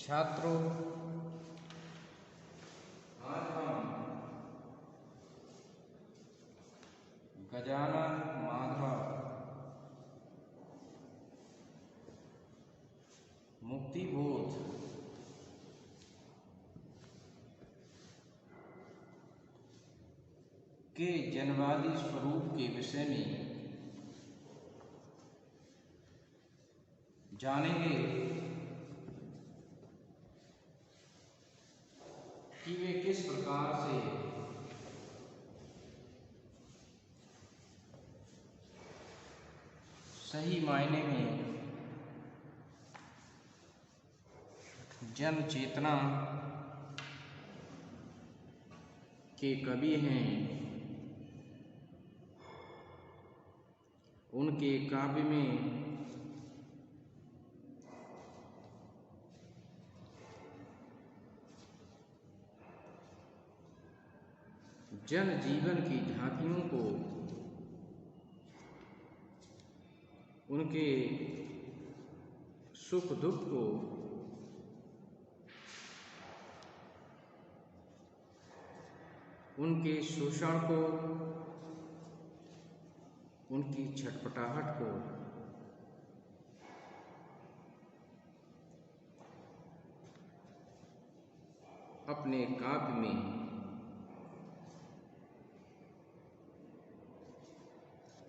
छात्रों, आज हम गजानन माधव मुक्तिबोध के जनवादी स्वरूप के विषय में जानेंगे कि वे किस प्रकार से सही मायने में जन चेतना के कवि हैं। उनके काव्य में जन जीवन की झांकियों को, उनके सुख दुख को, उनके शोषण को, उनकी छटपटाहट को अपने काव्य में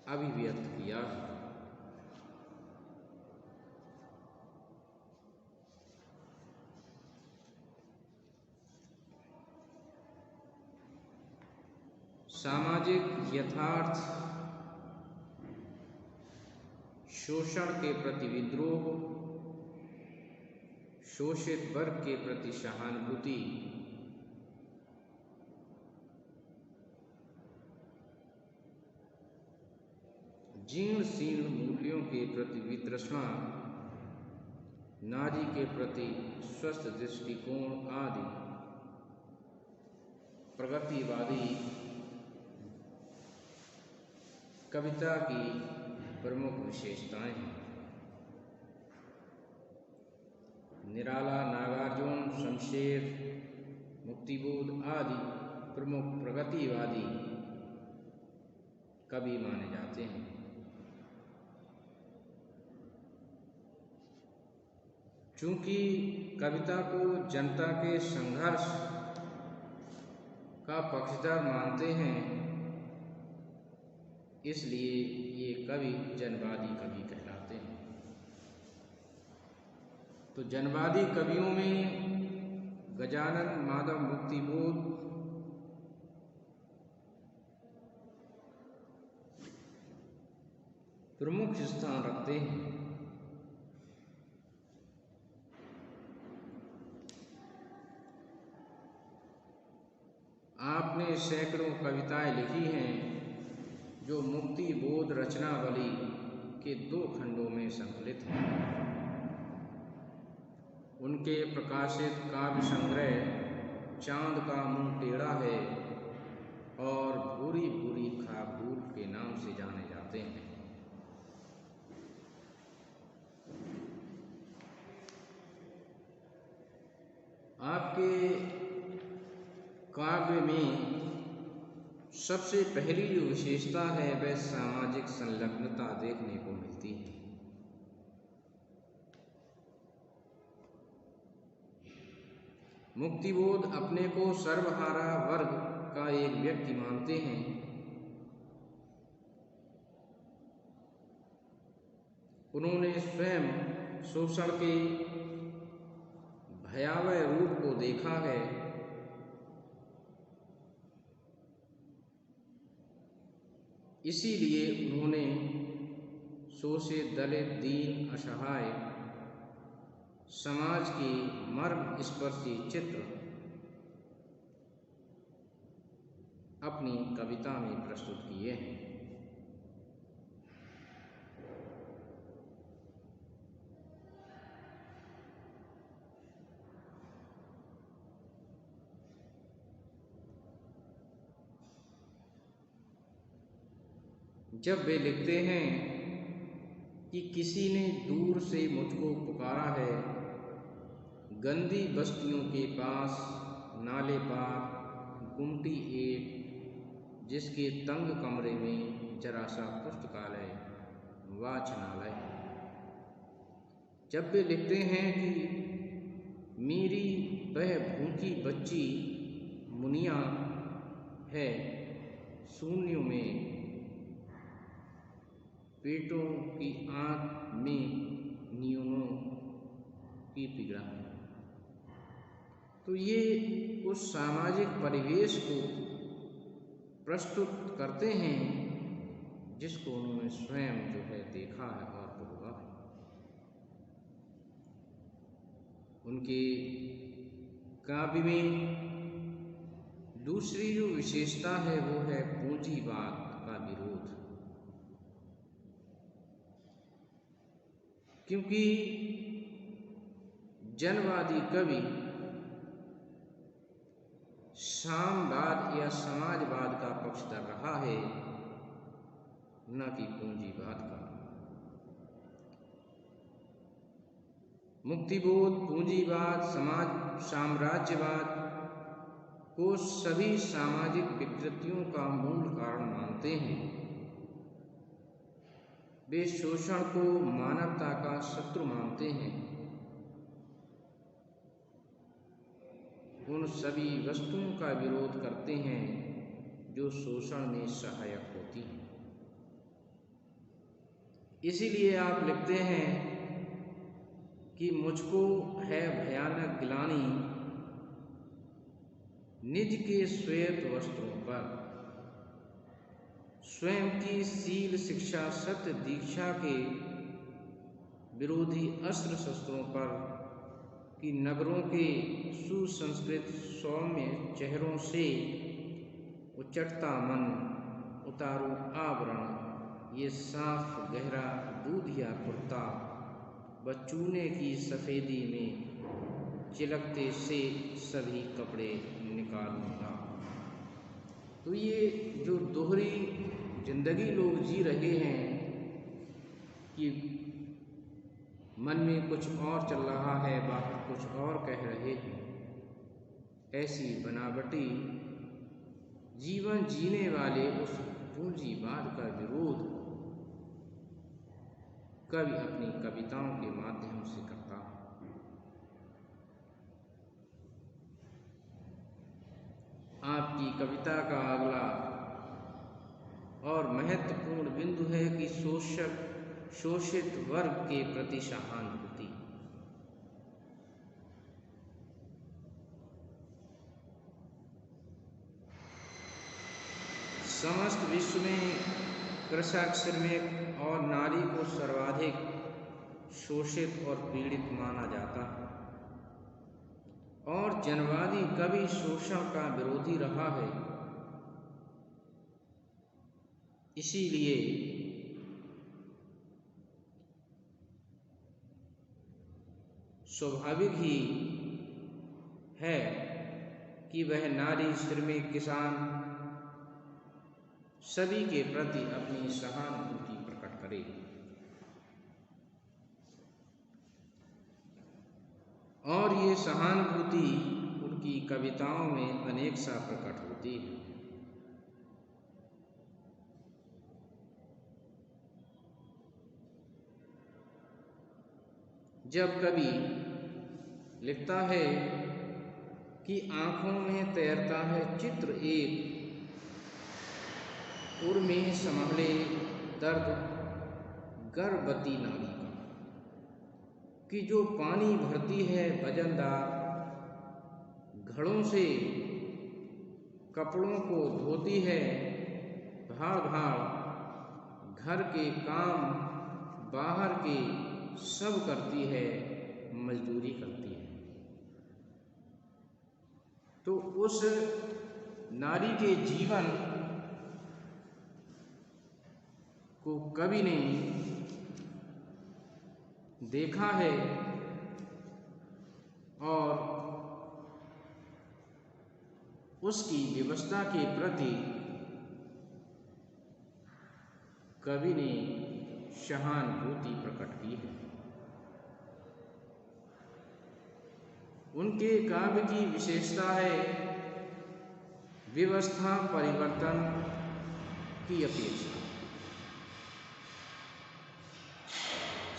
अभिव्यक्त किया है। सामाजिक यथार्थ, शोषण के प्रति विद्रोह, शोषित वर्ग के प्रति सहानुभूति, जीर्ण शीर्ण मूल्यों के प्रति वितृष्णा, नारी के प्रति स्वस्थ दृष्टिकोण आदि प्रगतिवादी कविता की प्रमुख विशेषताएं हैं। निराला, नागार्जुन, शमशेर, मुक्तिबोध आदि प्रमुख प्रगतिवादी कवि माने जाते हैं। चूंकि कविता को जनता के संघर्ष का पक्षधर मानते हैं, इसलिए ये कवि जनवादी कवि कहलाते हैं। तो जनवादी कवियों में गजानन माधव मुक्तिबोध प्रमुख स्थान रखते हैं। आपने सैकड़ों कविताएं लिखी हैं जो मुक्तिबोध रचनावली के 2 खंडों में संकलित हैं। उनके प्रकाशित काव्य संग्रह चांद का मुंह टेढ़ा है और भूरी भूरी खाबूल के नाम से जाने जाते हैं। आपके काव्य में सबसे पहली जो विशेषता है वह सामाजिक संलग्नता देखने को मिलती है। मुक्तिबोध अपने को सर्वहारा वर्ग का एक व्यक्ति मानते हैं। उन्होंने स्वयं शोषण के भयावह रूप को देखा है। इसीलिए उन्होंने शोषित, दलित, दीन, असहाय समाज की मर्म स्पर्शी चित्र अपनी कविता में प्रस्तुत किए हैं। जब वे लिखते हैं कि किसी ने दूर से मुझको पुकारा है, गंदी बस्तियों के पास नाले पार गुमटी एक, जिसके तंग कमरे में जरा सा पुस्तकालय वाचनालय। जब वे लिखते हैं कि मेरी वह भूखी बच्ची मुनिया है शून्यों में, पेटों की आंख में नियमों की पीड़ा है, तो ये उस सामाजिक परिवेश को प्रस्तुत करते हैं जिसको उन्होंने स्वयं जो है देखा है और भोगा है। उनके काव्य में दूसरी जो विशेषता है वो है पूंजीवाद का विरोध, क्योंकि जनवादी कवि साम्यवाद या समाजवाद का पक्षधर रहा है, न कि पूंजीवाद का। मुक्तिबोध, पूंजीवाद, साम्राज्यवाद को सभी सामाजिक विकृतियों का मूल कारण मानते हैं। वे शोषण को मानवता का शत्रु मानते हैं। उन सभी वस्तुओं का विरोध करते हैं जो शोषण में सहायक होती हैं। इसीलिए आप लिखते हैं कि मुझको है भयानक गिलानी निज के श्वेत वस्त्रों पर, स्वयं की शील शिक्षा सत्य दीक्षा के विरोधी अस्त्र शस्त्रों पर, कि नगरों के सुसंस्कृत सौम्य चेहरों से उचटता मन, उतारू आवरण, ये साफ गहरा दूधिया कुर्ता व चूने की सफ़ेदी में चिलकते से सभी कपड़े निकालूंगा। तो ये जो दोहरी जिंदगी लोग जी रहे हैं कि मन में कुछ और चल रहा है, बाहर कुछ और कह रहे हैं, ऐसी बनावटी जीवन जीने वाले उस पूंजीवाद का विरोध कवि अपनी कविताओं के माध्यम से करता है। आपकी कविता का अगला और महत्वपूर्ण बिंदु है कि शोषित वर्ग के प्रति सहानुभूति। समस्त विश्व में कृषक, श्रमिक और नारी को सर्वाधिक शोषित और पीड़ित माना जाता है, और जनवादी कभी शोषण का विरोधी रहा है। इसीलिए स्वाभाविक ही है कि वह नारी, श्रमिक, किसान सभी के प्रति अपनी सहानुभूति प्रकट करे। और ये सहानुभूति उनकी कविताओं में अनेक सा प्रकट होती है। जब कवि लिखता है कि आंखों में तैरता है चित्र एक, उर में संभाले दर्द गर्भवती नारी का, कि जो पानी भरती है वजनदार घड़ों से, कपड़ों को धोती है भाड़ भाड़, घर के काम बाहर के सब करती है, मजदूरी करती है। तो उस नारी के जीवन को कवि ने देखा है और उसकी व्यवस्था के प्रति कवि ने सहानुभूति प्रकट की है। उनके काव्य की विशेषता है व्यवस्था परिवर्तन की अपेक्षा।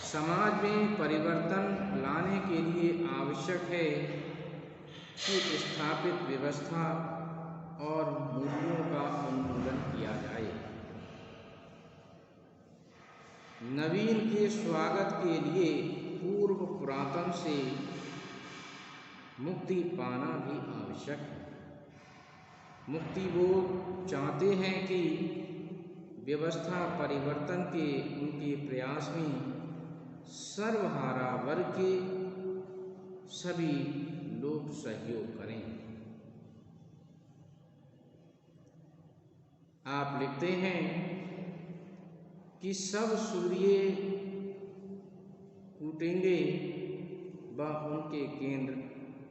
समाज में परिवर्तन लाने के लिए आवश्यक है कि स्थापित व्यवस्था और मूल्यों का उन्मूलन किया जाए। नवीन के स्वागत के लिए पूर्व पुरातन से मुक्ति पाना भी आवश्यक है। मुक्ति वो चाहते हैं कि व्यवस्था परिवर्तन के उनके प्रयास में सर्वहारा वर्ग के सभी लोग सहयोग करें। आप लिखते हैं कि सब सूर्य टूटेंगे व उनके केंद्र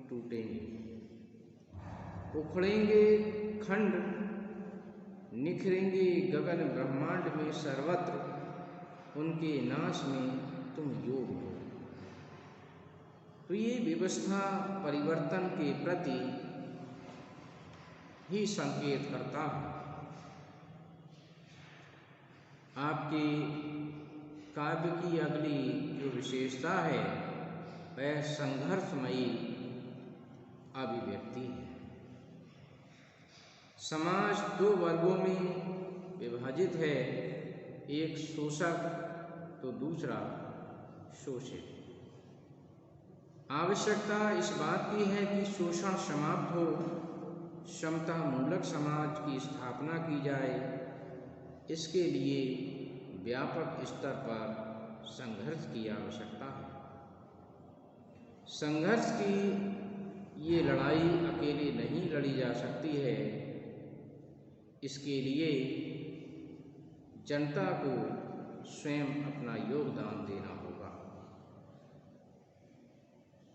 टूटेंगे, उखड़ेंगे खंड, निखरेंगे गगन ब्रह्मांड में सर्वत्र, उनके नाश में तुम योग हो। तो ये व्यवस्था परिवर्तन के प्रति ही संकेत करता है। आपके काव्य की अगली जो विशेषता है वह संघर्षमयी अभिव्यक्ति है। समाज दो वर्गों में विभाजित है, एक शोषक तो दूसरा शोषित। आवश्यकता इस बात की है कि शोषण समाप्त हो, समता मूलक समाज की स्थापना की जाए। इसके लिए व्यापक स्तर पर संघर्ष की आवश्यकता है। संघर्ष की ये लड़ाई अकेले नहीं लड़ी जा सकती है। इसके लिए जनता को स्वयं अपना योगदान देना होगा।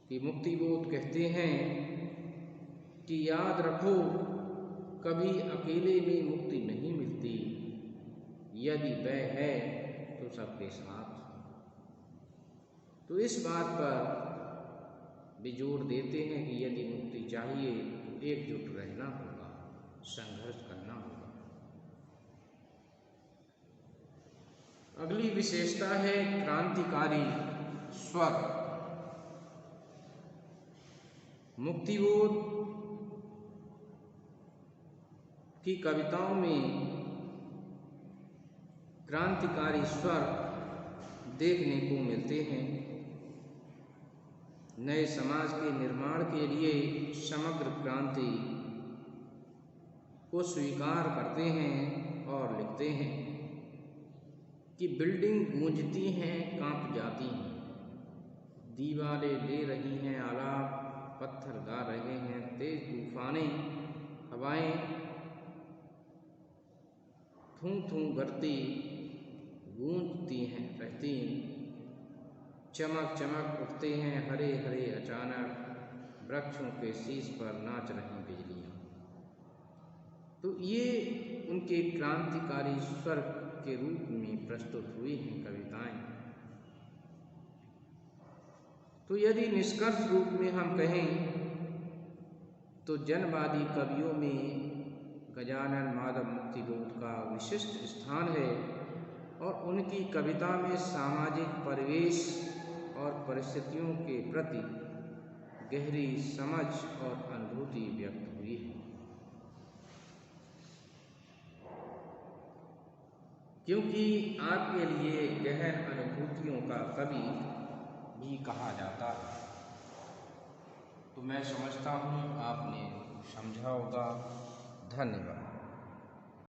कि मुक्तिबोध कहते हैं कि याद रखो, कभी अकेले में मुक्ति नहीं मिलती, यदि वह है तो सबके साथ। तो इस बात पर भी जोर देते हैं कि यदि मुक्ति चाहिए तो एकजुट रहना होगा, संघर्ष करना होगा। अगली विशेषता है क्रांतिकारी स्वर। मुक्तिबोध की कविताओं में क्रांतिकारी स्वर देखने को मिलते हैं। नए समाज के निर्माण के लिए समग्र क्रांति को स्वीकार करते हैं और लिखते हैं कि बिल्डिंग गूंजती हैं, कांप जाती हैं, दीवारें ले रही हैं आलाप, पत्थर गा रहे हैं तेज तूफाने, हवाएं थूं थूं करती गूंजती हैं रहती, चमक चमक उठते हैं हरे हरे अचानक, वृक्षों के शीश पर नाच रही बिजलियां। तो ये उनके क्रांतिकारी स्वर के रूप में प्रस्तुत हुई हैं कविताएं। तो यदि निष्कर्ष रूप में हम कहें तो जनवादी कवियों में गजानन माधव मुक्तिबोध का विशिष्ट स्थान है और उनकी कविता में सामाजिक परिवेश और परिस्थितियों के प्रति गहरी समझ और अनुभूति व्यक्त हुई है। क्योंकि आपके लिए गहन अनुभूतियों का कवि भी कहा जाता है। तो मैं समझता हूँ आपने समझा होगा। धन्यवाद।